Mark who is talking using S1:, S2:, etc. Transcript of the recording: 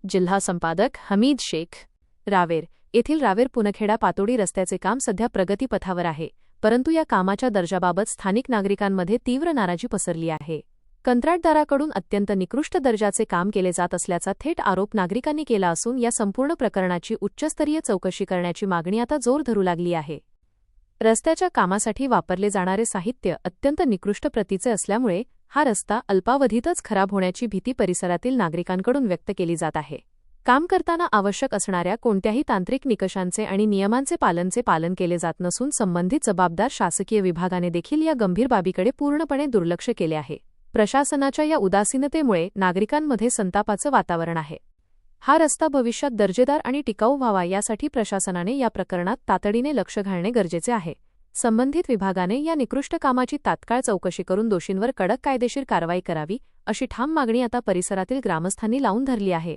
S1: जिल्हा संपादक हमीद शेख. रावेर येथील रावेर पुनखेडा पातोडी रस्त्याचे काम सध्या प्रगतीपथावर आहे, परंतु या कामाच्या दर्जाबाबत स्थानिक नागरिकांमध्ये तीव्र नाराजी पसरली आहे. कंत्राटदाराकडून अत्यंत निकृष्ट दर्जाचे काम केले जात असल्याचा थेट आरोप नागरिकांनी केला असून या संपूर्ण प्रकरणाची उच्चस्तरीय चौकशी करण्याची मागणी आता जोर धरू लागली आहे. रस्त्याच्या कामासाठी वापरले जाणारे साहित्य अत्यंत निकृष्ट प्रतीचे असल्यामुळे हा रस्ता अल्पावधीतच खराब होण्याची भीती परिसरातील नागरिकांकडून व्यक्त केली जात आहे. काम करताना आवश्यक असणाऱ्या कोणत्याही तांत्रिक निकषांचे आणि नियमांचे पालन केले जात नसून संबंधित जबाबदार शासकीय विभागाने देखील या गंभीर बाबीकडे पूर्णपणे दुर्लक्ष केले आहे. प्रशासनाच्या या उदासीनतेमुळे नागरिकांमध्ये संतापाचं वातावरण आहे. हा रस्ता भविष्यात दर्जेदार आणि टिकाऊ व्हावा यासाठी प्रशासनाने या प्रकरणात तातडीने लक्ष घालणे गरजेचे आहे. संबंधित विभागाने या निकृष्ट कामाची तात्काळ चौकशी करून दोषींवर कडक कायदेशीर कारवाई करावी, अशी ठाम मागणी आता परिसरातील ग्रामस्थांनी लावून धरली आहे.